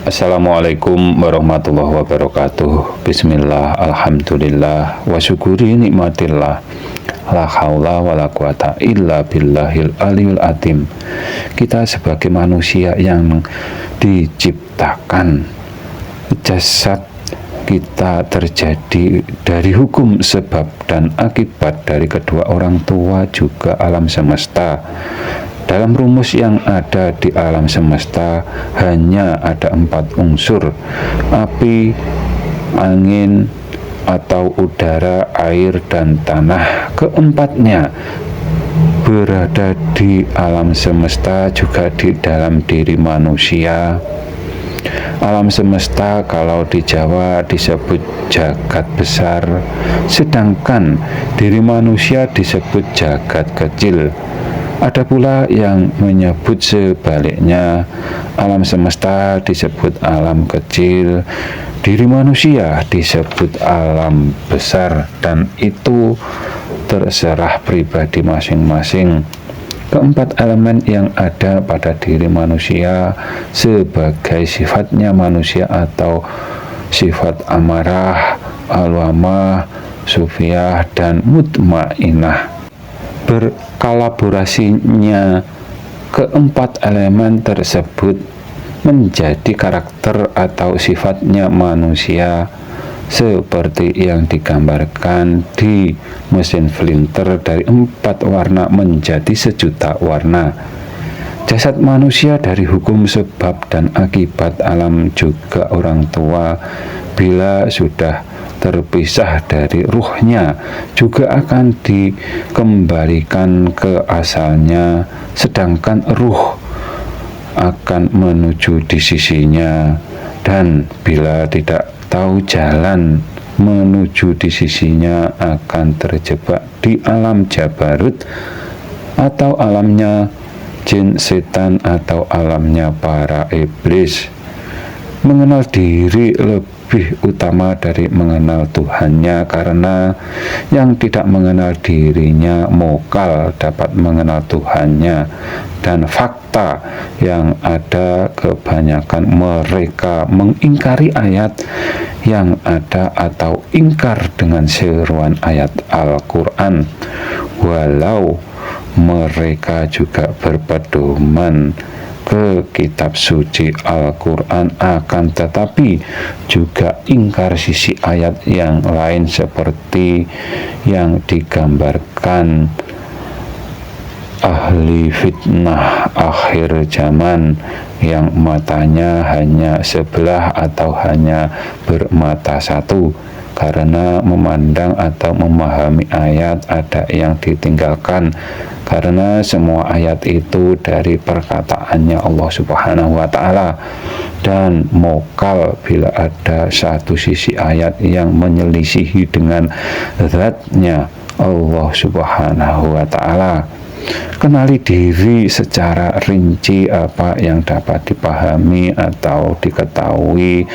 Assalamualaikum warahmatullahi wabarakatuh. Bismillah, alhamdulillah, wa syukuri nikmatillah. La haula wa la quwata illa billahil aliyul azim. Kita sebagai manusia yang diciptakan, jasad kita terjadi dari hukum sebab dan akibat dari kedua orang tua juga alam semesta. Dalam rumus yang ada di alam semesta hanya ada 4 unsur: api, angin, atau udara, air, dan tanah. Keempatnya berada di alam semesta, juga di dalam diri manusia. Alam semesta kalau di Jawa disebut jagat besar, sedangkan diri manusia disebut jagat kecil. Ada pula yang menyebut sebaliknya, alam semesta disebut alam kecil, diri manusia disebut alam besar, dan itu terserah pribadi masing-masing. Keempat elemen yang ada pada diri manusia sebagai sifatnya manusia atau sifat amarah, alwamah, sufiyah, dan mutmainah. Berkolaborasinya keempat elemen tersebut menjadi karakter atau sifatnya manusia, seperti yang digambarkan di mesin printer, dari 4 warna menjadi 1.000.000 warna. Jasad manusia dari hukum sebab dan akibat alam juga orang tua, bila sudah terpisah dari ruhnya juga akan dikembalikan ke asalnya, sedangkan ruh akan menuju di sisinya, dan bila tidak tahu jalan menuju di sisinya akan terjebak di alam jabarut atau alamnya jin, setan, atau alamnya para iblis. Mengenal diri lebih utama dari mengenal Tuhannya, karena yang tidak mengenal dirinya mokal dapat mengenal Tuhannya. Dan fakta yang ada, kebanyakan mereka mengingkari ayat yang ada atau ingkar dengan seruan ayat Al-Quran, walau mereka juga berpedoman ke kitab suci Al-Quran, akan tetapi juga ingkar sisi ayat yang lain seperti yang digambarkan ahli fitnah akhir zaman yang matanya hanya sebelah atau hanya bermata satu. Karena memandang atau memahami ayat ada yang ditinggalkan, karena semua ayat itu dari perkataannya Allah Subhanahu wa Ta'ala, dan mokal bila ada satu sisi ayat yang menyelisihi dengan zatnya Allah Subhanahu wa Ta'ala. Kenali diri secara rinci apa yang dapat dipahami atau diketahui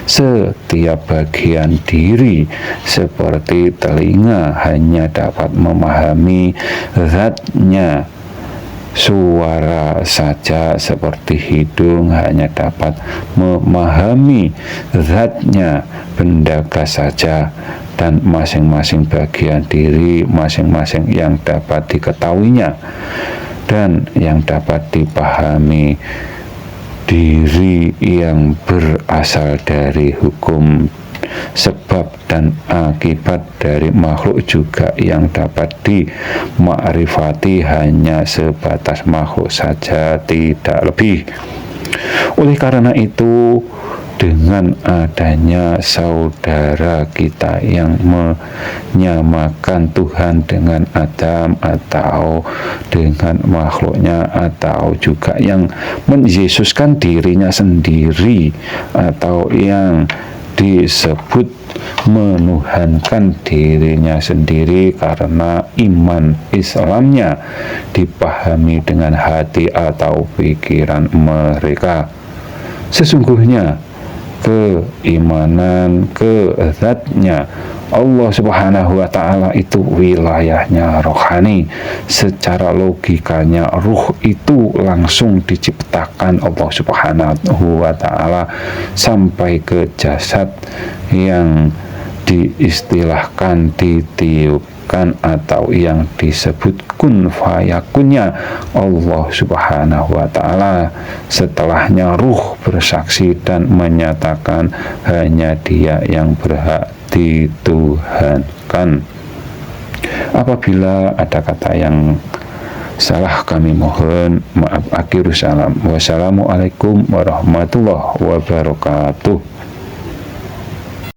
setiap bagian diri, seperti telinga hanya dapat memahami zatnya suara saja, seperti hidung hanya dapat memahami zatnya benda gas saja, dan masing-masing bagian diri masing-masing yang dapat diketahuinya dan yang dapat dipahami diri yang berasal dari hukum sebab dan akibat dari makhluk juga yang dapat dimakrifati hanya sebatas makhluk saja, tidak lebih. Oleh karena itu, dengan adanya saudara kita yang menyamakan Tuhan dengan Adam atau dengan makhluknya, atau juga yang menyesuskan dirinya sendiri, atau yang disebut menuhankan dirinya sendiri karena iman Islamnya dipahami dengan hati atau pikiran mereka. Sesungguhnya keimanan ke zatnya Allah Subhanahu wa Ta'ala itu wilayahnya rohani. Secara logikanya ruh itu langsung diciptakan Allah Subhanahu wa Ta'ala sampai ke jasad yang diistilahkan, ditiupkan atau yang disebut kun fayakunnya Allah Subhanahu wa Ta'ala. Setelahnya ruh bersaksi dan menyatakan hanya Dia yang berhak dituhankan. Apabila ada kata yang salah, kami mohon maaf. Akhirus salam. Wassalamualaikum warahmatullahi wabarakatuh.